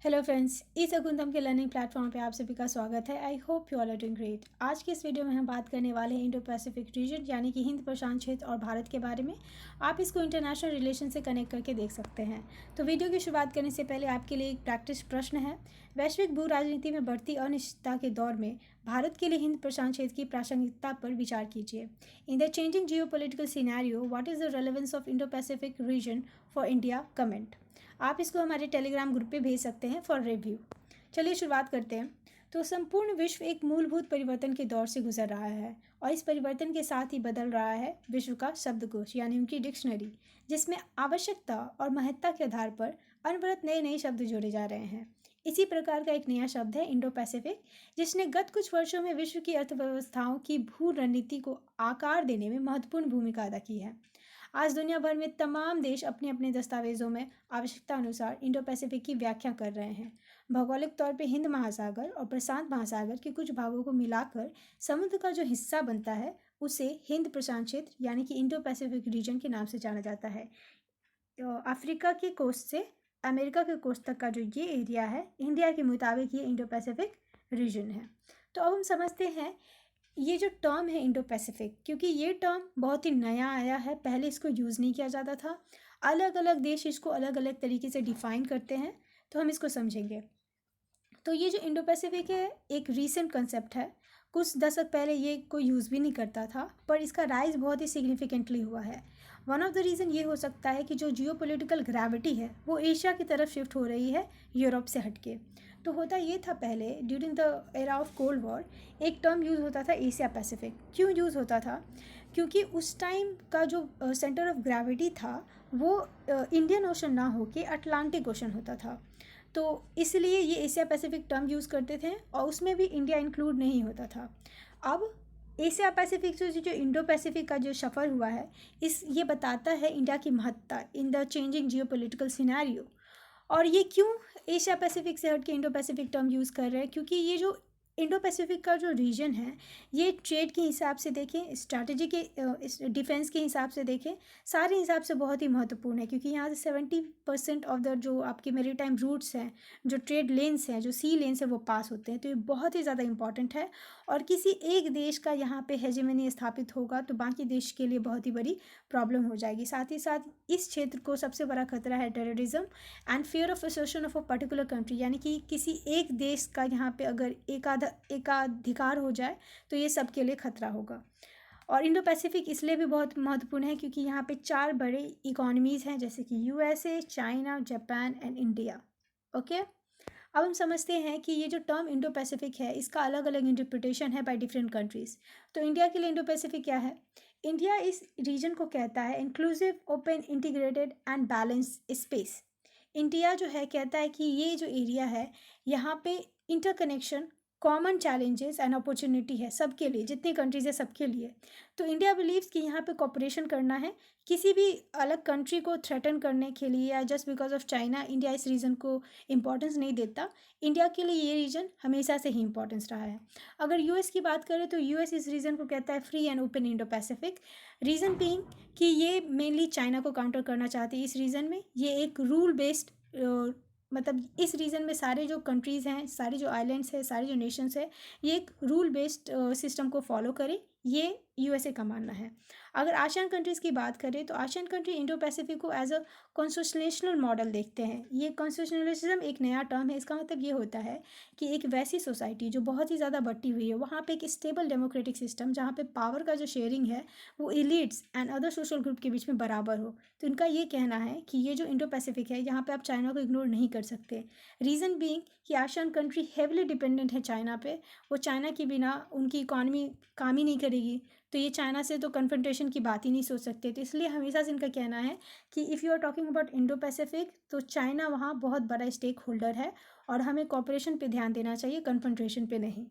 Hello friends, ई शकुंतम के learning platform पे आप सभी का स्वागत है। I hope you all are doing great. आज की इस वीडियो में हम बात करने वाले हैं इंडो पैसिफिक रीजन यानी कि हिंद प्रशांत क्षेत्र और भारत के बारे में। आप इसको इंटरनेशनल रिलेशन से कनेक्ट करके देख सकते हैं। तो वीडियो की शुरुआत करने से पहले आपके लिए एक प्रैक्टिस प्रश्न है। वैश्विक भू राजनीति में बढ़ती अनिश्चितता के दौर में भारत के लिए हिंद प्रशांत क्षेत्र की प्रासंगिकता पर विचार कीजिए। In the changing geo political scenario, what is the relevance of Indo Pacific region for India? Comment. आप इसको हमारे टेलीग्राम ग्रुप पे भेज सकते हैं फॉर रिव्यू। चलिए शुरुआत करते हैं। तो संपूर्ण विश्व एक मूलभूत परिवर्तन के दौर से गुजर रहा है और इस परिवर्तन के साथ ही बदल रहा है विश्व का शब्दकोश यानी उनकी डिक्शनरी, जिसमें आवश्यकता और महत्ता के आधार पर अनवरत नए नए शब्द जोड़े जा रहे हैं। इसी प्रकार का एक नया शब्द है इंडो पैसिफिक, जिसने गत कुछ वर्षों में विश्व की अर्थव्यवस्थाओं की भू रणनीति को आकार देने में महत्वपूर्ण भूमिका अदा की है। आज दुनिया भर में तमाम देश अपने अपने दस्तावेजों में आवश्यकता अनुसार इंडो पैसिफिक की व्याख्या कर रहे हैं। भौगोलिक तौर पे हिंद महासागर और प्रशांत महासागर के कुछ भागों को मिलाकर समुद्र का जो हिस्सा बनता है उसे हिंद प्रशांत क्षेत्र यानी कि इंडो पैसिफिक रीजन के नाम से जाना जाता है। अफ्रीका के कोस्ट से अमेरिका के कोस्ट तक का जो ये एरिया है, इंडिया के मुताबिक ये इंडो पैसिफिक रीजन है। तो अब हम समझते हैं ये जो टर्म है इंडो पैसिफिक, क्योंकि ये टर्म बहुत ही नया आया है, पहले इसको यूज़ नहीं किया जाता था। अलग अलग देश इसको अलग अलग तरीके से डिफाइन करते हैं, तो हम इसको समझेंगे। तो ये जो इंडो पैसिफिक है एक रीसेंट कंसेप्ट है। कुछ दशक पहले ये कोई यूज़ भी नहीं करता था, पर इसका राइज बहुत ही सिग्निफिकेंटली हुआ है। वन ऑफ द रीज़न ये हो सकता है कि जो जियो पोलिटिकल ग्रेविटी है वो एशिया की तरफ शिफ्ट हो रही है, यूरोप से हटके। तो होता ये था, पहले during the era of cold war एक टर्म यूज़ होता था एशिया पैसिफिक। क्यों यूज़ होता था? क्योंकि उस टाइम का जो सेंटर ऑफ ग्रेविटी था वो इंडियन ओशन ना होके अटलांटिक ओशन होता था। तो इसलिए ये एशिया पैसिफिक टर्म यूज़ करते थे और उसमें भी इंडिया इंक्लूड नहीं होता था। अब एशिया पैसिफिक से जो इंडो पैसिफिक का जो सफ़र हुआ है, ये बताता है इंडिया की महत्ता in the changing geo political scenario. और ये क्यों एशिया पैसिफिक से हट के इंडो पैसिफिक टर्म यूज़ कर रहे हैं? क्योंकि ये जो इंडो पैसिफिक का जो रीजन है ये ट्रेड के हिसाब से देखें, स्ट्रैटेजी के डिफेंस के हिसाब से देखें, सारे हिसाब से बहुत ही महत्वपूर्ण है। क्योंकि यहाँ से 70% ऑफ द जो आपके मेरीटाइम रूट्स हैं, जो ट्रेड लेन्स हैं, जो सी लेन्स हैं, वो पास होते हैं। तो ये बहुत ही ज़्यादा इंपॉर्टेंट है और किसी एक देश का यहाँ पे हेजेमनी स्थापित होगा तो बाकी देश के लिए बहुत ही बड़ी प्रॉब्लम हो जाएगी। साथ ही साथ इस क्षेत्र को सबसे बड़ा खतरा है terrorism and fear of association of a particular country, यानी कि किसी एक देश का यहाँ पे अगर एकाधिकार हो जाए तो ये सबके लिए खतरा होगा। और इंडो पैसिफिक इसलिए भी बहुत महत्वपूर्ण है क्योंकि यहाँ पे 4 बड़े इकोनॉमीज़ हैं, जैसे कि USA, China, Japan and India. Okay, अब हम समझते हैं कि ये जो टर्म इंडो पैसिफिक है इसका अलग अलग इंटरप्रिटेशन है बाय डिफरेंट कंट्रीज़। तो इंडिया के लिए इंडो पैसिफिक क्या है? इंडिया इस रीजन को कहता है inclusive, open, integrated and balance space. India जो है कहता है कि ये जो एरिया है यहाँ पे interconnection, common challenges and opportunity है सबके लिए, जितनी कंट्रीज है सबके लिए। तो इंडिया बिलीव्स कि यहाँ पे कॉपरेशन करना है, किसी भी अलग कंट्री को थ्रेटन करने के लिए या just because of China India इस रीजन को इम्पोर्टेंस नहीं देता। इंडिया के लिए ये रीजन हमेशा से ही इम्पोर्टेंस रहा है। अगर यूएस की बात करें तो यूएस इस रीजन को कहता है free and open Indo Pacific. Reason being कि ये मेनली चाइना को काउंटर करना चाहते हैं। इस रीजन में ये एक रूल बेस्ड, मतलब इस रीजन में सारे जो कंट्रीज़ हैं, सारे जो आइलैंड्स हैं, सारे जो नेशंस हैं, ये एक रूल बेस्ड सिस्टम को फॉलो करें, ये यूएसए का मानना है। अगर आसियान कंट्रीज़ की बात करें तो आसियान कंट्री इंडो पैसिफिक को एज अ कॉन्स्टिट्यूशनल मॉडल देखते हैं। ये कॉन्स्टिट्यूशनलिज्म एक नया टर्म है। इसका मतलब ये होता है कि एक वैसी सोसाइटी जो बहुत ही ज़्यादा बटी हुई है, वहाँ पे एक स्टेबल डेमोक्रेटिक सिस्टम जहाँ पे पावर का जो शेयरिंग है वो elites and other social group के बीच में बराबर हो। तो इनका ये कहना है कि ये जो इंडो पैसिफिक है यहाँ पे आप चाइना को इग्नोर नहीं कर सकते। रीज़न बीइंग कि आसियान कंट्री हेवली डिपेंडेंट है चाइना पे, वो चाइना के बिना उनकी इकॉनमी काम ही नहीं करेगी। तो ये चाइना से तो कन्फ्रंटेशन की बात ही नहीं सोच सकते। तो इसलिए हमेशा से इनका कहना है कि if you are talking about Indo Pacific तो चाइना वहाँ बहुत बड़ा स्टेक होल्डर है और हमें कॉपरेशन पे ध्यान देना चाहिए, कन्फ्रंटेशन पे नहीं।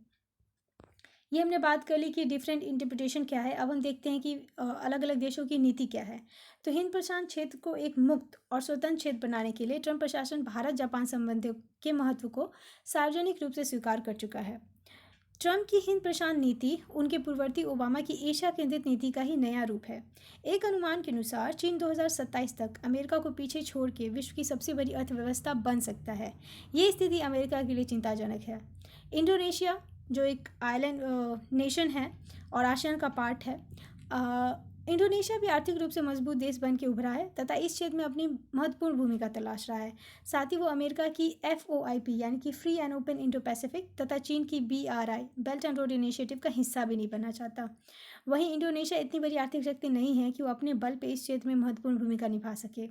ये हमने बात कर ली कि डिफरेंट इंटरप्रिटेशन क्या है। अब हम देखते हैं कि अलग अलग देशों की नीति क्या है। तो हिंद प्रशांत क्षेत्र को एक मुक्त और स्वतंत्र क्षेत्र बनाने के लिए ट्रंप प्रशासन भारत जापान संबंधों के महत्व को सार्वजनिक रूप से स्वीकार कर चुका है। ट्रंप की हिंद प्रशांत नीति उनके पूर्ववर्ती ओबामा की एशिया केंद्रित नीति का ही नया रूप है। एक अनुमान के अनुसार चीन 2027 तक अमेरिका को पीछे छोड़ के विश्व की सबसे बड़ी अर्थव्यवस्था बन सकता है। ये स्थिति अमेरिका के लिए चिंताजनक है। इंडोनेशिया जो एक आइलैंड नेशन है और आसियान का पार्ट है, इंडोनेशिया भी आर्थिक रूप से मजबूत देश बन के उभरा है तथा इस क्षेत्र में अपनी महत्वपूर्ण भूमिका तलाश रहा है। साथ ही वो अमेरिका की FOIP यानी कि free and open Indo Pacific तथा चीन की BRI belt and road initiative का हिस्सा भी नहीं बनना चाहता। वहीं इंडोनेशिया इतनी बड़ी आर्थिक शक्ति नहीं है कि वो अपने बल पे इस क्षेत्र में महत्वपूर्ण भूमिका निभा सके।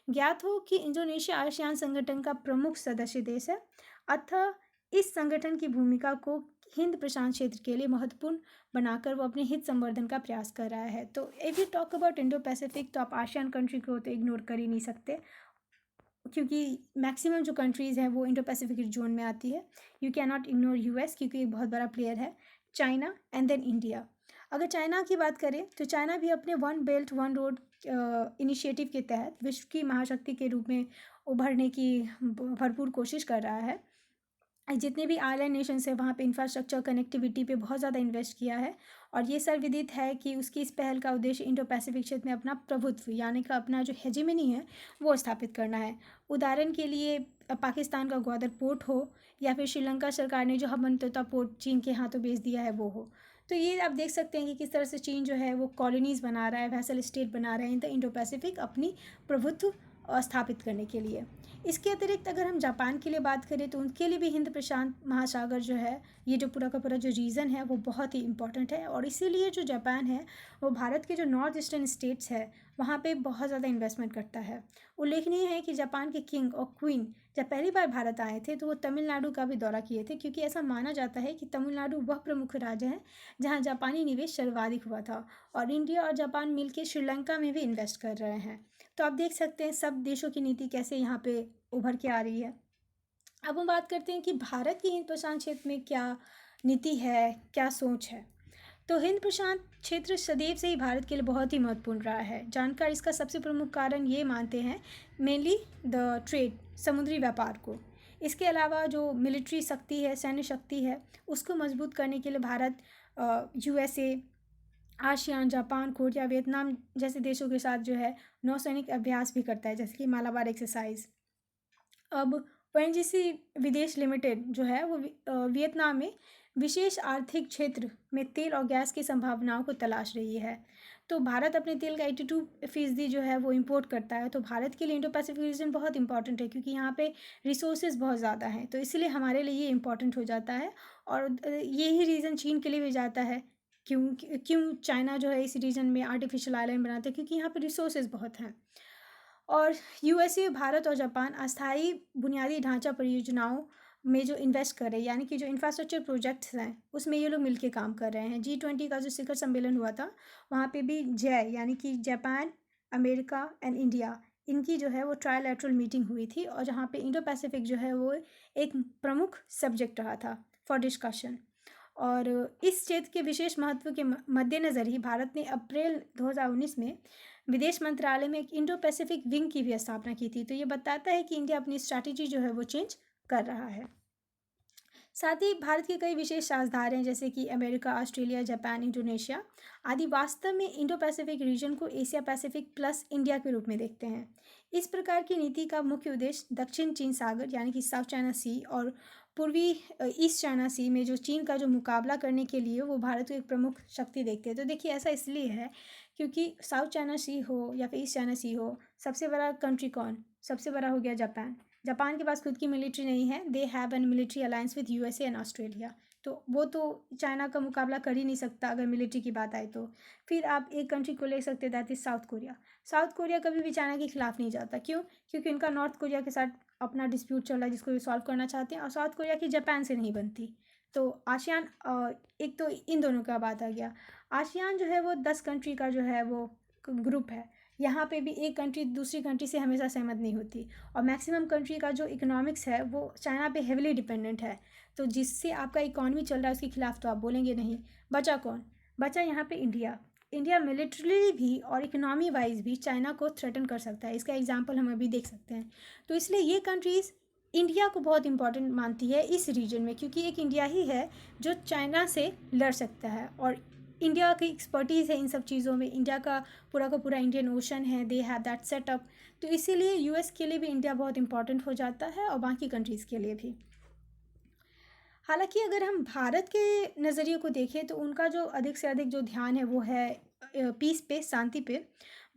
ज्ञात हो कि इंडोनेशिया आसियान संगठन का प्रमुख सदस्य देश है, अतः इस संगठन की भूमिका को हिंद प्रशांत क्षेत्र के लिए महत्वपूर्ण बनाकर वो अपने हित संवर्धन का प्रयास कर रहा है। तो if you talk about Indo Pacific तो आप आसियान कंट्री को तो इग्नोर कर ही नहीं सकते, क्योंकि मैक्सिमम जो कंट्रीज़ हैं वो इंडो पैसिफिक जोन में आती है। You can not ignore US क्योंकि एक बहुत बड़ा प्लेयर है, चाइना एंड देन इंडिया। अगर चाइना की बात करें तो चाइना भी अपने one belt one road initiative के तहत विश्व की महाशक्ति के रूप में उभरने की भरपूर कोशिश कर रहा है। जितने भी आइलैंड नेशंस है वहाँ पे इंफ्रास्ट्रक्चर कनेक्टिविटी पे बहुत ज़्यादा इन्वेस्ट किया है और ये सर्वविदित है कि उसकी इस पहल का उद्देश्य इंडो पैसिफिक क्षेत्र में अपना प्रभुत्व यानी कि अपना जो हेजेमनी है वो स्थापित करना है। उदाहरण के लिए पाकिस्तान का ग्वादर पोर्ट हो या फिर श्रीलंका सरकार ने जो हम्बनटोटा पोर्ट चीन के हाथों बेच दिया है वो हो। तो ये आप देख सकते हैं कि किस तरह से चीन जो है वो कॉलोनीज़ बना रहा है, वैसल स्टेट बना रहा है इन द इंडो पैसिफिक अपनी प्रभुत्व स्थापित करने के लिए। इसके अतिरिक्त अगर हम जापान के लिए बात करें तो उनके लिए भी हिंद प्रशांत महासागर जो है, ये जो पूरा का पूरा जो रीजन है वो बहुत ही इम्पॉर्टेंट है और इसीलिए जो जापान है वो भारत के जो नॉर्थ ईस्टर्न स्टेट्स है वहाँ पे बहुत ज़्यादा इन्वेस्टमेंट करता है। उल्लेखनीय है कि जापान के किंग और क्वीन जब पहली बार भारत आए थे तो वो तमिलनाडु का भी दौरा किए थे, क्योंकि ऐसा माना जाता है कि तमिलनाडु वह प्रमुख राज्य है जहाँ जापानी निवेश सर्वाधिक हुआ था और इंडिया और जापान मिलकर श्रीलंका में भी इन्वेस्ट कर रहे हैं। तो आप देख सकते हैं सब देशों की नीति कैसे यहाँ पे उभर के आ रही है। अब हम बात करते हैं कि भारत की हिंद प्रशांत क्षेत्र में क्या नीति है, क्या सोच है। तो हिंद प्रशांत क्षेत्र सदैव से ही भारत के लिए बहुत ही महत्वपूर्ण रहा है। जानकार इसका सबसे प्रमुख कारण ये मानते हैं मेनली द ट्रेड, समुद्री व्यापार को। इसके अलावा जो मिलिट्री शक्ति है, सैन्य शक्ति है, उसको मजबूत करने के लिए Bharat USA, ASEAN, Japan, Korea, Vietnam जैसे देशों के साथ जो है नौसैनिक अभ्यास भी करता है, जैसे कि मालाबार एक्सरसाइज। अब ONGC विदेश लिमिटेड जो है वो वियतनाम में विशेष आर्थिक क्षेत्र में तेल और गैस की संभावनाओं को तलाश रही है। तो भारत अपने तेल का 82% जो है वो इंपोर्ट करता है। तो भारत के लिए इंडो पैसिफिक रीजन बहुत इंपॉर्टेंट है क्योंकि यहाँ पे रिसोर्सेज बहुत ज़्यादा हैं, तो इसलिए हमारे लिए ये इंपॉर्टेंट हो जाता है। और यही रीज़न चीन के लिए भी जाता है। क्यों चाइना जो है इस रीजन में आर्टिफिशियल आइलैंड बनाते हैं, क्योंकि यहाँ पे रिसोर्सेज बहुत हैं। और USA, भारत और जापान अस्थायी बुनियादी ढांचा परियोजनाओं में जो इन्वेस्ट कर रहे हैं, यानी कि जो इंफ्रास्ट्रक्चर प्रोजेक्ट्स हैं उसमें ये लोग मिलके काम कर रहे हैं। G20 का जो शिखर सम्मेलन हुआ था वहाँ पे भी यानी कि जापान, अमेरिका एंड इंडिया, इनकी जो है वो ट्रायलैटरल मीटिंग हुई थी और जहाँ पे इंडो पैसिफिक जो है वो एक प्रमुख सब्जेक्ट रहा था फॉर डिस्कशन। और इस क्षेत्र के विशेष महत्व के मद्देनज़र ही भारत ने अप्रैल 2019 में विदेश मंत्रालय में एक इंडो पैसिफिक विंग की भी स्थापना की थी। तो ये बताता है कि इंडिया अपनी स्ट्रैटेजी जो है वो चेंज कर रहा है। साथ ही भारत के कई विशेष राजधानी हैं जैसे कि अमेरिका, ऑस्ट्रेलिया, जापान, इंडोनेशिया आदि वास्तव में इंडो पैसिफिक रीजन को एशिया पैसिफिक प्लस इंडिया के रूप में देखते हैं। इस प्रकार की नीति का मुख्य उद्देश्य दक्षिण चीन सागर यानी कि साउथ चाइना सी और पूर्वी ईस्ट चाइना सी में जो चीन का जो मुकाबला करने के लिए वो भारत को एक प्रमुख शक्ति देखते हैं। तो देखिए ऐसा इसलिए है क्योंकि साउथ चाइना सी हो या फिर ईस्ट चाइना सी हो, सबसे बड़ा कंट्री कौन? सबसे बड़ा हो गया जापान। जापान के पास खुद की मिलिट्री नहीं है, they have an military alliance with USA and Australia. तो वो तो चाइना का मुकाबला कर ही नहीं सकता अगर मिलिट्री की बात आए तो। फिर आप एक कंट्री को ले सकते that is south Korea. South Korea कभी भी चाइना के खिलाफ नहीं जाता। क्यों? क्योंकि उनका नॉर्थ कोरिया के साथ अपना डिस्प्यूट चल रहा है जिसको वे सॉल्व करना चाहते हैं और साउथ कोरिया की जापान से नहीं बनती। तो आसियान, एक तो इन दोनों का बात आ गया। आसियान जो है वो 10 कंट्री का जो है वो ग्रुप है। यहाँ पे भी एक कंट्री दूसरी कंट्री से हमेशा सहमत नहीं होती और मैक्सिमम कंट्री का जो इकोनॉमिक्स है वो चाइना पे हेविली डिपेंडेंट है। तो जिससे आपका इकॉनमी चल रहा है उसके खिलाफ तो आप बोलेंगे नहीं। बचा कौन? बचा यहाँ पे इंडिया। इंडिया मिलिट्रली भी और इकोनॉमी वाइज भी चाइना को थ्रेटन कर सकता है। इसका एग्जाम्पल हम अभी देख सकते हैं। तो इसलिए ये कंट्रीज़ इंडिया को बहुत इम्पोर्टेंट मानती है इस रीजन में, क्योंकि एक इंडिया ही है जो चाइना से लड़ सकता है, और इंडिया की एक्सपर्टीज़ है इन सब चीज़ों में। इंडिया का पूरा इंडियन ओशन है, दे हैव दैट सेटअप। तो इसीलिए यूएस के लिए भी इंडिया बहुत इंपॉर्टेंट हो जाता है, और बाकी कंट्रीज़ के लिए भी। हालांकि अगर हम भारत के नज़रिए को देखें तो उनका जो अधिक से अधिक जो ध्यान है वो है पीस पे, शांति पे।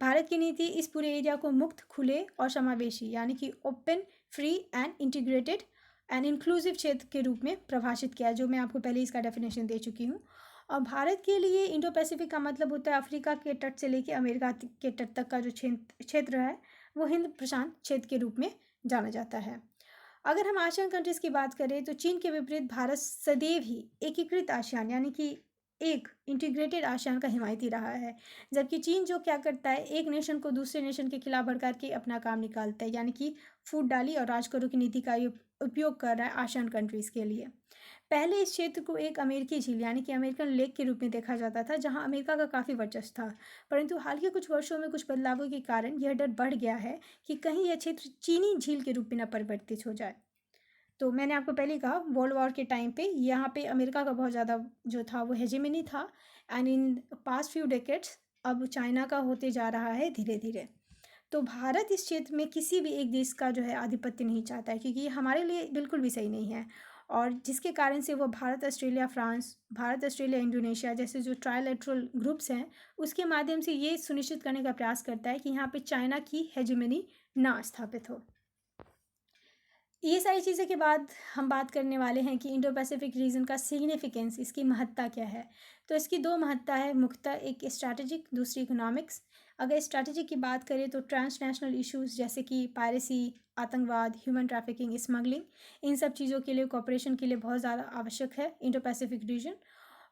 भारत की नीति इस पूरे एरिया को मुक्त, खुले और समावेशी यानी कि open, free and integrated and inclusive क्षेत्र के रूप में परिभाषित किया है, जो मैं आपको पहले इसका डेफिनेशन दे चुकी हूँ। और भारत के लिए इंडो पैसिफिक का मतलब होता है अफ्रीका के तट से लेकर अमेरिका के तट तक का जो क्षेत्र है वो हिंद प्रशांत क्षेत्र के रूप में जाना जाता है। अगर हम आसियान कंट्रीज़ की बात करें तो चीन के विपरीत भारत सदैव ही एकीकृत आसियान यानी कि एक इंटीग्रेटेड आसियान का हिमायती रहा है। जबकि चीन जो क्या करता है, एक नेशन को दूसरे नेशन के खिलाफ भड़का के अपना काम निकालता है, यानी कि फूट डाली और राज करो की नीति का उपयोग कर रहा है आसियान कंट्रीज़ के लिए। पहले इस क्षेत्र को एक अमेरिकी झील यानी कि अमेरिकन लेक के रूप में देखा जाता था, जहां अमेरिका का काफ़ी वर्चस्व था। परंतु हाल के कुछ वर्षों में कुछ बदलावों के कारण यह डर बढ़ गया है कि कहीं यह क्षेत्र चीनी झील के रूप में न परिवर्तित हो जाए। तो मैंने आपको पहले कहा, वर्ल्ड वॉर के टाइम पे यहाँ पे अमेरिका का बहुत ज़्यादा जो था वो हेजेमनी था, and in past few decades अब चाइना का होते जा रहा है धीरे धीरे। तो भारत इस क्षेत्र में किसी भी एक देश का जो है आधिपत्य नहीं चाहता है, क्योंकि ये हमारे लिए बिल्कुल भी सही नहीं है। और जिसके कारण से वो Bharat Australia France, Bharat Australia Indonesia जैसे जो ट्राइलेटरल ग्रुप्स हैं उसके माध्यम से ये सुनिश्चित करने का प्रयास करता है कि यहाँ पे चाइना की हेजेमनी ना स्थापित हो। ये सारी चीज़ों के बाद हम बात करने वाले हैं कि इंडो पैसिफिक रीजन का सिग्निफिकेंस, इसकी महत्ता क्या है। तो इसकी दो महत्ता है मुख्यतः, एक स्ट्रैटेजिक, दूसरी इकोनॉमिक्स। अगर स्ट्रैटेजिक की बात करें तो ट्रांसनेशनल इश्यूज जैसे कि पायरेसी, आतंकवाद, ह्यूमन ट्रैफिकिंग, स्मगलिंग, इन सब चीज़ों के लिए कॉपरेशन के लिए बहुत ज़्यादा आवश्यक है इंडो पैसिफिक रीजन।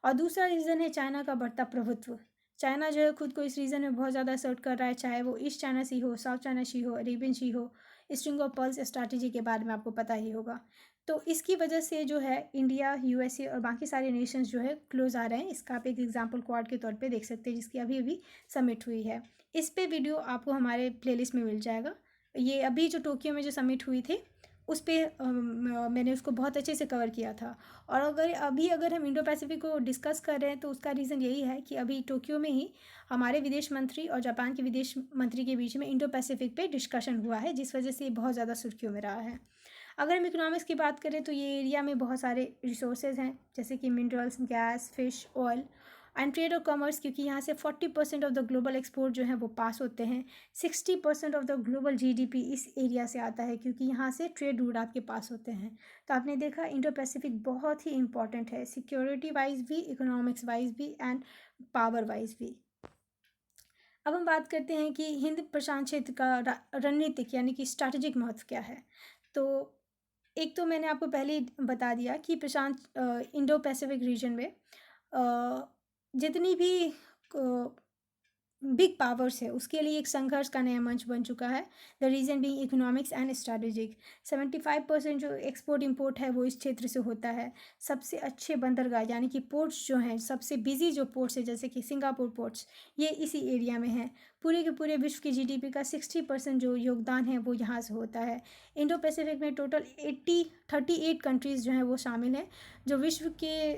और दूसरा रीज़न है चाइना का बढ़ता प्रभुत्व। चाइना जो है खुद को इस रीजन में बहुत ज़्यादा असर्ट कर रहा है, चाहे वो ईस्ट चाइना सी हो, साउथ चाइना सी हो, अरेबियन सी हो। स्ट्रिंग ऑफ पर्ल्स स्ट्रैटेजी के बारे में आपको पता ही होगा। तो इसकी वजह से जो है इंडिया, यूएसए और बाकी सारे नेशंस जो है क्लोज आ रहे हैं। इसका आप एक एग्जांपल क्वाड के तौर पे देख सकते हैं, जिसकी अभी अभी समिट हुई है। इस पे वीडियो आपको हमारे प्लेलिस्ट में मिल जाएगा। ये अभी जो टोक्यो में जो समिट हुई थी उस पर मैंने उसको बहुत अच्छे से कवर किया था। और अगर हम इंडो पैसिफिक को डिस्कस कर रहे हैं तो उसका रीज़न यही है कि अभी टोक्यो में ही हमारे विदेश मंत्री और जापान के विदेश मंत्री के बीच में इंडो पैसिफिक पे डिस्कशन हुआ है, जिस वजह से ये बहुत ज़्यादा सुर्खियों में रहा है। अगर हम इकोनॉमिक्स की बात करें तो ये एरिया में बहुत सारे रिसोर्सेज हैं, जैसे कि minerals, gas, fish, oil and trade और कॉमर्स, क्योंकि यहाँ से 40% ऑफ द ग्लोबल एक्सपोर्ट जो है वो पास होते हैं। 60% ऑफ द ग्लोबल जीडीपी इस एरिया से आता है, क्योंकि यहाँ से ट्रेड रूट आपके पास होते हैं। तो आपने देखा इंडो पैसिफिक बहुत ही इंपॉर्टेंट है, सिक्योरिटी वाइज भी, इकोनॉमिक्स वाइज भी एंड पावर वाइज भी। अब हम बात करते हैं कि हिंद प्रशांत क्षेत्र का रणनीतिक यानी कि स्ट्रैटेजिक महत्व क्या है। तो एक तो मैंने आपको पहले ही बता दिया कि प्रशांत इंडो पैसिफिक रीजन में जितनी भी बिग पावर्स है उसके लिए एक संघर्ष का नया मंच बन चुका है। The reason being economics and strategic. 75% जो एक्सपोर्ट इंपोर्ट है वो इस क्षेत्र से होता है। सबसे अच्छे बंदरगाह यानी कि पोर्ट्स जो हैं, सबसे बिजी जो पोर्ट्स है जैसे कि सिंगापुर पोर्ट्स, ये इसी एरिया में है। पूरे के पूरे विश्व की जीडीपी का 60% जो योगदान है वो यहाँ से होता है। इंडो पैसिफिक में टोटल 38 कंट्रीज़ जो हैं वो शामिल हैं। जो विश्व के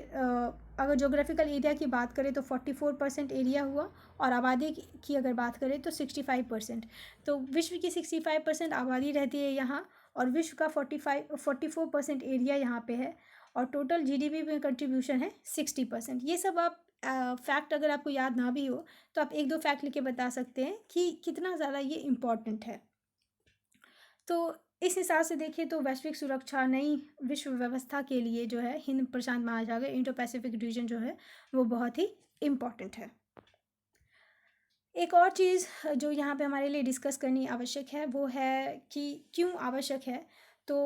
अगर जोग्राफिकल एरिया की बात करें तो 44% एरिया हुआ, और आबादी की अगर बात करें तो 65%। तो विश्व की 65% आबादी रहती है यहाँ, और विश्व का 44% एरिया यहाँ पे है, और टोटल जीडीपी में कंट्रीब्यूशन है 60%। ये सब आप फैक्ट अगर आपको याद ना भी हो तो आप एक दो फैक्ट लिख के बता सकते हैं कि कितना ज़्यादा ये इम्पॉर्टेंट है। तो इस हिसाब से देखें तो वैश्विक सुरक्षा, नई विश्व व्यवस्था के लिए जो है हिंद प्रशांत महासागर, इंडो पैसिफिक रीजन जो है वो बहुत ही इम्पॉर्टेंट है। एक और चीज़ जो यहाँ पे हमारे लिए डिस्कस करनी आवश्यक है वो है कि क्यों आवश्यक है। तो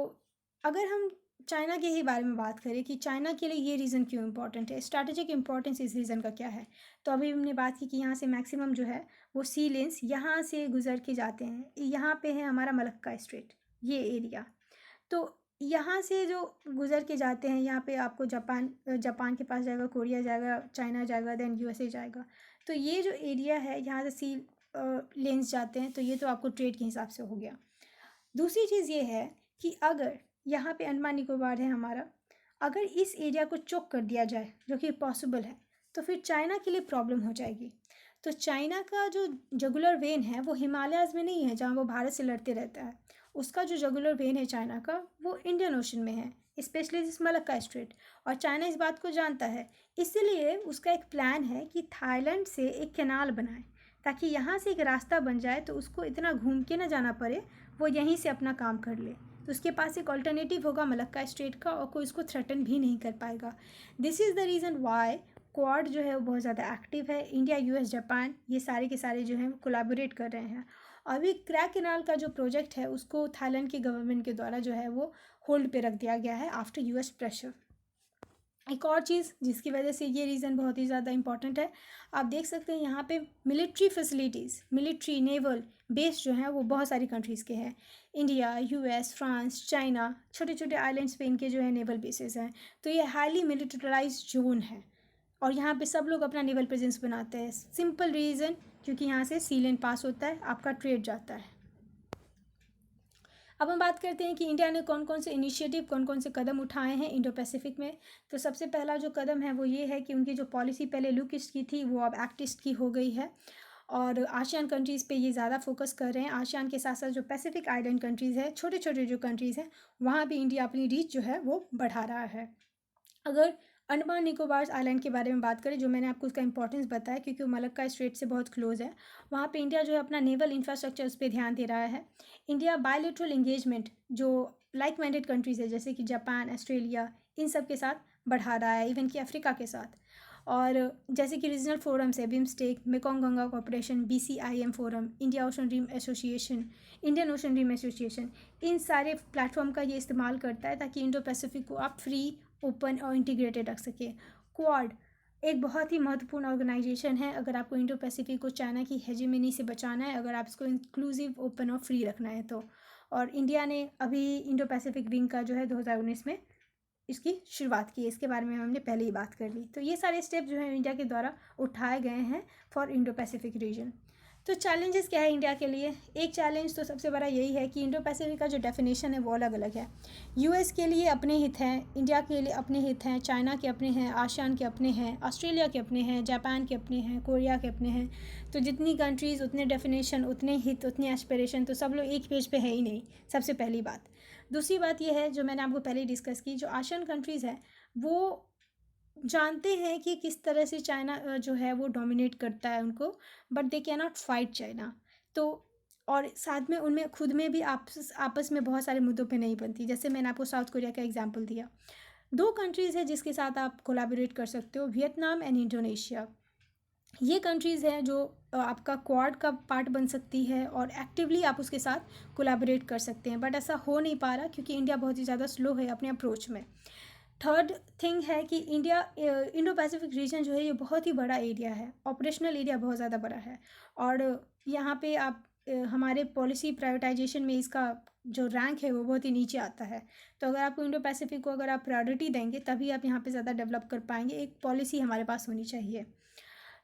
अगर हम चाइना के ही बारे में बात करें कि चाइना के लिए ये रीज़न क्यों इम्पोर्टेंट है, स्ट्रैटेजिक इंपॉर्टेंस इस रीज़न का क्या है। तो अभी हमने बात की कि यहाँ से मैक्सिमम जो है वो सी लेन्स यहाँ से गुजर के जाते हैं। यहाँ पे है हमारा मलक्का स्ट्रेट, ये एरिया। तो यहाँ से जो गुजर के जाते हैं, यहाँ पे आपको जापान के पास जाएगा, कोरिया जाएगा, चाइना जाएगा, देन यूएसए जाएगा। तो ये जो एरिया है यहाँ से सी लेन्स जाते हैं, तो ये तो आपको ट्रेड के हिसाब से हो गया। दूसरी चीज़ ये है कि अगर यहाँ पे अंडमान निकोबार है हमारा, अगर इस एरिया को चोक कर दिया जाए, जो कि पॉसिबल है, तो फिर चाइना के लिए प्रॉब्लम हो जाएगी। तो चाइना का जो जगुलर वेन है वो हिमालयाज़ में नहीं है जहाँ वो भारत से लड़ते रहता है। उसका जो जगुलर वेन है चाइना का वो इंडियन ओशन में है, स्पेशली इस मलक्का स्ट्रेट। और चाइना इस बात को जानता है, इसलिए उसका एक प्लान है कि थाईलैंड से एक कैनाल बनाए, ताकि यहाँ से एक रास्ता बन जाए तो उसको इतना घूम के ना जाना पड़े, वो यहीं से अपना काम कर ले। तो उसके पास एक ऑल्टरनेटिव होगा मलक्का स्ट्रेट का, और कोई उसको थ्रेटन भी नहीं कर पाएगा। This is the reason why quad जो है वो बहुत ज़्यादा एक्टिव है। इंडिया, यूएस, जापान, ये सारे के सारे जो हैं वो कोलैबोरेट कर रहे हैं। अभी क्रैक कैनाल का जो प्रोजेक्ट है उसको थाईलैंड की गवर्नमेंट के द्वारा जो है वो होल्ड पे रख दिया गया है आफ्टर यूएस प्रेशर। एक और चीज़ जिसकी वजह से ये रीज़न बहुत ही ज़्यादा इंपॉर्टेंट है, आप देख सकते हैं यहाँ पे military facilities, military naval base जो हैं वो बहुत सारी कंट्रीज़ के हैं। इंडिया, यूएस, फ्रांस, चाइना, छोटे छोटे आइलैंड्स पे इनके जो है नेवल बेसेस हैं। तो ये हाईली मिलिटराइज जोन है, और यहाँ पे सब लोग अपना नेवल प्रेजेंस बनाते हैं। सिंपल रीज़न, क्योंकि यहाँ से सी लेन पास होता है, आपका ट्रेड जाता है। अब हम बात करते हैं कि इंडिया ने कौन कौन से इनिशिएटिव, कौन कौन से कदम उठाए हैं इंडो पैसिफिक में। तो सबसे पहला जो कदम है वो ये है कि उनकी जो पॉलिसी पहले लुक ईस्ट की थी वो अब एक्ट ईस्ट की हो गई है, और आसियान कंट्रीज़ पे ये ज़्यादा फोकस कर रहे हैं। आसियान के साथ साथ जो पैसिफिक आइलैंड कंट्रीज़ है, छोटे छोटे जो कंट्रीज़ हैं, वहाँ भी इंडिया अपनी रीच जो है वो बढ़ा रहा है। अगर अंडमान निकोबार आइलैंड के बारे में बात करें, जो मैंने आपको उसका इंपॉर्टेंस बताया क्योंकि वो मलक्का स्ट्रेट से बहुत क्लोज है, वहाँ पे इंडिया जो है अपना नेवल इंफ्रास्ट्रक्चर उस पर ध्यान दे रहा है। इंडिया बायलैटरल एंगेजमेंट जो लाइक माइंडेड कंट्रीज़ है जैसे कि जापान, ऑस्ट्रेलिया, इन सब के साथ बढ़ा रहा है, इवन कि अफ्रीका के साथ। और जैसे कि रीजनल फोरम्स है, BIMSTEC, Mekong Ganga corporation, BCIM forum, India ocean rim association, Indian ocean rim association, इन सारे प्लेटफॉर्म का ये इस्तेमाल करता है ताकि इंडो पैसिफिक को आप फ्री, ओपन और इंटीग्रेटेड रख सके। क्वाड एक बहुत ही महत्वपूर्ण ऑर्गेनाइजेशन है अगर आपको इंडो पैसिफिक को चाइना की हेजेमनी से बचाना है, अगर आप इसको इंक्लूसिव, ओपन और फ्री रखना है तो। और इंडिया ने अभी इंडो पैसिफिक रिंग का जो है 2019 में इसकी शुरुआत की है, इसके बारे में हमने पहले ही बात कर ली। तो ये सारे स्टेप जो है इंडिया के द्वारा उठाए गए हैं फॉर इंडो पैसिफिक रीजन। तो चैलेंजेस क्या है इंडिया के लिए? एक चैलेंज तो सबसे बड़ा यही है कि इंडो पैसिफिक का जो डेफिनेशन है वो अलग अलग है। यूएस के लिए अपने हित हैं, इंडिया के लिए अपने हित हैं, चाइना के अपने हैं, आसियान के अपने हैं, ऑस्ट्रेलिया के अपने हैं, जापान के अपने हैं, कोरिया के अपने हैं। तो जितनी कंट्रीज़ उतने डेफिनेशन, उतने हित, उतने एस्पिरेशन, तो सब लोग एक पेज पे है ही नहीं, सबसे पहली बात। दूसरी बात यह है जो मैंने आपको पहले ही डिस्कस की, जो आसियान कंट्रीज़ हैं वो जानते हैं कि किस तरह से चाइना जो है वो डोमिनेट करता है उनको, but they can not fight China. तो और साथ में उनमें खुद में भी आपस आपस में बहुत सारे मुद्दों पे नहीं बनती। जैसे मैंने आपको साउथ कोरिया का एग्जांपल दिया। दो कंट्रीज़ है जिसके साथ आप कोलैबोरेट कर सकते हो, वियतनाम एंड इंडोनेशिया। ये कंट्रीज़ हैं जो आपका क्वाड का पार्ट बन सकती है, और एक्टिवली आप उसके साथ कोलैबोरेट कर सकते हैं, बट ऐसा हो नहीं पा रहा क्योंकि इंडिया बहुत ही ज़्यादा स्लो है अपने अप्रोच में। थर्ड थिंग है कि इंडिया, इंडो पैसिफिक रीजन जो है ये बहुत ही बड़ा एरिया है, ऑपरेशनल एरिया बहुत ज़्यादा बड़ा है, और यहाँ पे आप हमारे पॉलिसी प्रायोरिटाइजेशन में इसका जो रैंक है वो बहुत ही नीचे आता है। तो अगर आपको इंडो पैसिफिक को अगर आप प्रायोरिटी देंगे तभी आप यहाँ पे ज़्यादा डेवलप कर पाएंगे। एक पॉलिसी हमारे पास होनी चाहिए।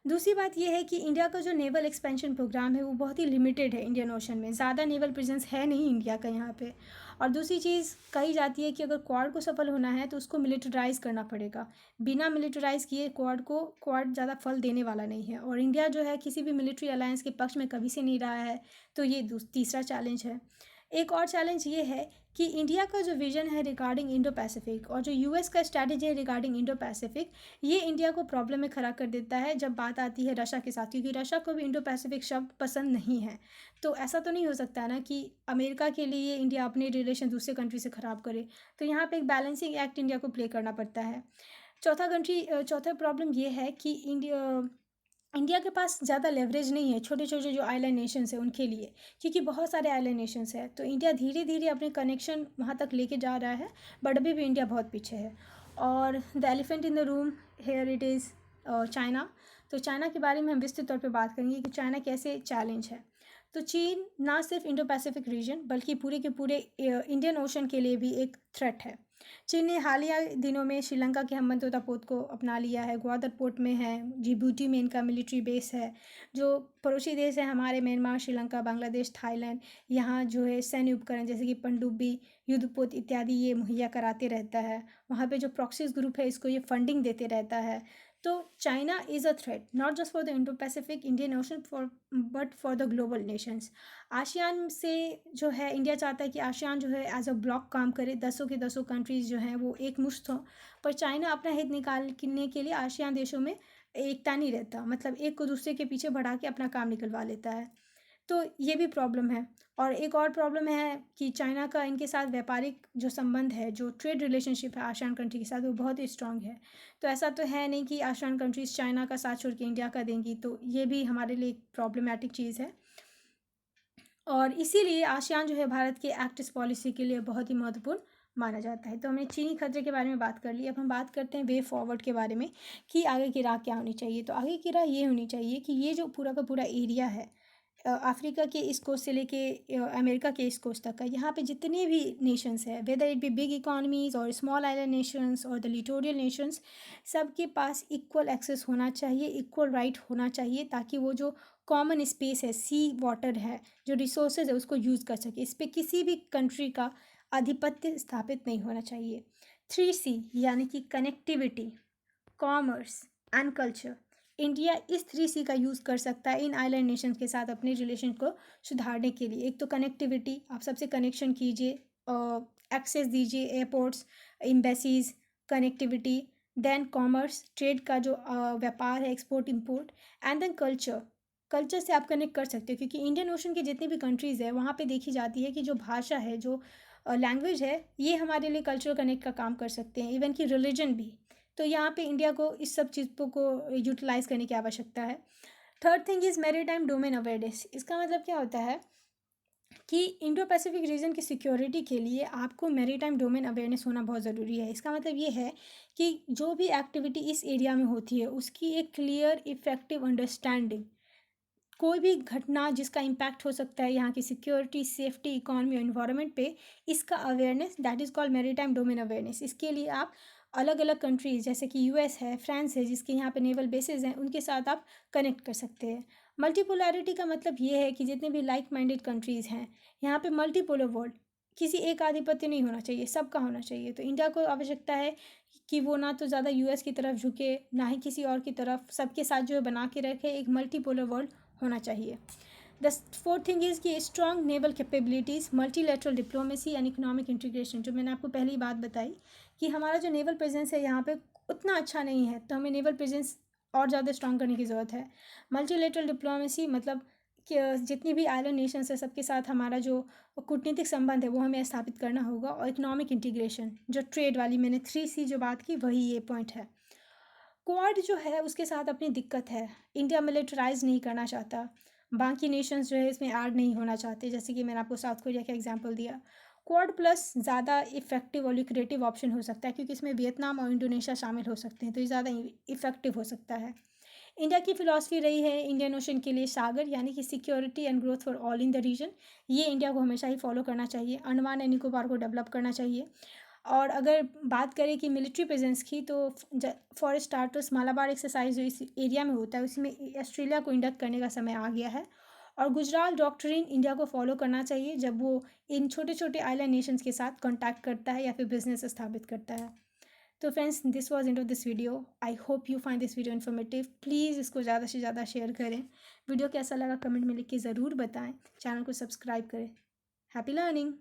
दूसरी बात यह है कि इंडिया का जो नेवल एक्सपेंशन प्रोग्राम है वो बहुत ही लिमिटेड है इंडियन ओशन में, ज़्यादा नेवल प्रेजेंस है नहीं इंडिया का यहाँ पे। और दूसरी चीज़ कही जाती है कि अगर क्वाड को सफल होना है तो उसको मिलिटराइज़ करना पड़ेगा। बिना मिलिटराइज़ किए क्वाड ज़्यादा फल देने वाला नहीं है, और इंडिया जो है किसी भी मिलिट्री अलायंस के पक्ष में कभी से नहीं रहा है। तो ये तीसरा चैलेंज है। एक और चैलेंज ये है कि इंडिया का जो विजन है रिगार्डिंग इंडो पैसिफिक, और जो यूएस का स्ट्रैटेजी है रिगार्डिंग इंडो पैसिफिक, ये इंडिया को प्रॉब्लम में खड़ा कर देता है जब बात आती है रशिया के साथ, क्योंकि रशिया को भी इंडो पैसिफिक शब्द पसंद नहीं है। तो ऐसा तो नहीं हो सकता ना कि अमेरिका के लिए इंडिया अपने रिलेशन दूसरे कंट्री से ख़राब करे। तो यहाँ पे एक बैलेंसिंग एक्ट इंडिया को प्ले करना पड़ता है। चौथा प्रॉब्लम ये है कि इंडिया के पास ज़्यादा लेवरेज नहीं है छोटे छोटे जो आइलैंड नेशंस है उनके लिए, क्योंकि बहुत सारे आइलैंड नेशंस हैं। तो इंडिया धीरे धीरे अपने कनेक्शन वहाँ तक लेके जा रहा है, बट अभी भी इंडिया बहुत पीछे है। और the elephant in the room here it is China. तो चाइना के बारे में हम विस्तृत तौर पे बात करेंगे कि चाइना कैसे चैलेंज है। तो चीन ना सिर्फ इंडो पैसिफिक रीजन बल्कि पूरे के पूरे इंडियन ओशन के लिए भी एक थ्रेट है। चीन ने हालिया दिनों में श्रीलंका के हम्बनतोता पोत को अपना लिया है, ग्वादर पोर्ट में है, जिबूटी में इनका मिलिट्री बेस है। जो पड़ोसी देश है हमारे, म्यांमार, श्रीलंका, बांग्लादेश, थाईलैंड, यहाँ जो है सैन्य उपकरण जैसे कि पनडुब्बी, युद्धपोत इत्यादि ये मुहैया कराते रहता है। वहाँ पे जो प्रॉक्सीज ग्रुप है इसको ये फंडिंग देते रहता है। तो China is a threat not just for the Indo Pacific Indian ocean for but for the global Nations. ASEAN से जो है इंडिया चाहता है कि आसियान जो है एज अ ब्लॉक काम करे, दसों के दसों कंट्रीज़ जो हैं वो एक मुश्त हों। पर चाइना अपना हित निकालने के लिए आसियान देशों में एकता नहीं रहता, मतलब एक को दूसरे के पीछे बढ़ा के अपना काम निकलवा लेता है। तो ये भी प्रॉब्लम है। और एक और प्रॉब्लम है कि चाइना का इनके साथ व्यापारिक जो संबंध है, जो ट्रेड रिलेशनशिप है आसियान कंट्री के साथ, वो बहुत ही स्ट्रांग है। तो ऐसा तो है नहीं कि आसियान कंट्रीज़ चाइना का साथ छोड़ के इंडिया का देंगी, तो ये भी हमारे लिए एक प्रॉब्लमेटिक चीज़ है। और इसीलिए आसियान जो है भारत के एक्ट ईस्ट पॉलिसी के लिए बहुत ही महत्वपूर्ण माना जाता है। तो हमने चीनी खतरे के बारे में बात कर ली, अब हम बात करते हैं वे फॉरवर्ड के बारे में कि आगे की राह क्या होनी चाहिए। तो आगे की राह ये होनी चाहिए कि ये जो पूरा का पूरा एरिया है, अफ्रीका के इस कोस्ट से लेके अमेरिका के इस कोस्ट तक का, यहाँ पे जितने भी नेशंस हैं, whether it be big economies और स्मॉल आइलैंड नेशंस और द लिटोरियल नेशंस, सबके पास इक्वल एक्सेस होना चाहिए, इक्वल राइट होना चाहिए, ताकि वो जो कॉमन स्पेस है, सी वाटर है, जो रिसोर्सेज है, उसको यूज़ कर सके। इस पर किसी भी कंट्री का आधिपत्य स्थापित नहीं होना चाहिए। 3C यानी कि connectivity, commerce and culture, India इस 3C का यूज़ कर सकता है इन आइलैंड नेशंस के साथ अपने रिलेशन को सुधारने के लिए। एक तो कनेक्टिविटी, आप सबसे कनेक्शन कीजिए, एक्सेस दीजिए, airports, embassies, connectivity. Then commerce, trade का जो व्यापार है, export import. And then culture, culture से आप कनेक्ट कर सकते हो, क्योंकि इंडियन ओशन के जितने भी कंट्रीज़ है वहाँ पे देखी जाती है कि जो भाषा है, जो लैंग्वेज है, ये हमारे लिए कल्चरल कनेक्ट का काम कर सकते हैं, इवन कि रिलीजन भी। तो यहाँ पे इंडिया को इस सब चीज़ों को यूटिलाइज़ करने की आवश्यकता है। Third thing is maritime domain awareness. इसका मतलब क्या होता है कि इंडो पैसिफिक रीजन की सिक्योरिटी के लिए आपको मैरीटाइम डोमेन अवेयरनेस होना बहुत ज़रूरी है। इसका मतलब ये है कि जो भी एक्टिविटी इस एरिया में होती है उसकी एक क्लियर इफेक्टिव अंडरस्टैंडिंग, कोई भी घटना जिसका इम्पैक्ट हो सकता है यहाँ की सिक्योरिटी, सेफ्टी, इकोनॉमी और इन्वायरमेंट पे, इसका awareness, that is called maritime domain awareness. इसके लिए आप अलग अलग कंट्रीज़ जैसे कि यूएस है, फ्रांस है, जिसके यहाँ पे नेवल बेसेस हैं, उनके साथ आप कनेक्ट कर सकते हैं। मल्टीपोलैरिटी का मतलब ये है कि जितने भी लाइक माइंडेड कंट्रीज़ हैं, यहाँ पे मल्टीपोलर वर्ल्ड, किसी एक आधिपत्य नहीं होना चाहिए, सबका होना चाहिए। तो इंडिया को आवश्यकता है कि वो ना तो ज़्यादा यूएस की तरफ झुके, ना ही किसी और की तरफ, सबके साथ जो है बना के रखे एक मल्टीपोलर वर्ल्ड होना चाहिए। द फोर्थ थिंग इज़ कि strong naval capabilities, multilateral diplomacy and economic integration. जो मैंने आपको पहली बात बताई कि हमारा जो नेवल प्रेजेंस है यहाँ पे उतना अच्छा नहीं है, तो हमें नेवल प्रेजेंस और ज़्यादा स्ट्रॉन्ग करने की ज़रूरत है। मल्टीलेटरल डिप्लोमेसी मतलब कि जितनी भी आइलैंड नेशंस है सबके साथ हमारा जो कूटनीतिक संबंध है वो हमें स्थापित करना होगा। और इकोनॉमिक इंटीग्रेशन, जो ट्रेड वाली मैंने 3C जो बात की, वही ये पॉइंट है। क्वाड जो है उसके साथ अपनी दिक्कत है, इंडिया मिलिटराइज नहीं करना चाहता, बाकी नेशंस जो है इसमें ऐड नहीं होना चाहते, जैसे कि मैंने आपको साउथ कोरिया का एग्जांपल दिया। क्वाड प्लस ज़्यादा इफेक्टिव और लिक्रेटिव ऑप्शन हो सकता है, क्योंकि इसमें वियतनाम और इंडोनेशिया शामिल हो सकते हैं, तो ये ज़्यादा इफेक्टिव हो सकता है। इंडिया की फिलॉसफी रही है इंडियन ओशन के लिए सागर, यानी कि security and growth for all in the region. ये इंडिया को हमेशा ही फॉलो करना चाहिए। अंडमान एंड निकोबार को डेवलप करना चाहिए। और अगर बात करें कि मिलिट्री प्रेजेंस की, तो फॉर स्टार्टर्स मालाबार एक्सरसाइज जो इस एरिया में होता है उसमें ऑस्ट्रेलिया को इंडक्ट करने का समय आ गया है। और गुजरात डॉक्ट्रिन इंडिया को फॉलो करना चाहिए जब वो इन छोटे छोटे आइलैंड नेशंस के साथ कॉन्टैक्ट करता है या फिर बिजनेस स्थापित करता है। तो friends, this was end of this video. I hope you find this video informative. Please इसको ज़्यादा से ज़्यादा शेयर करें। वीडियो कैसा लगा कमेंट में लिख के ज़रूर बताएं। चैनल को सब्सक्राइब करें। Happy learning.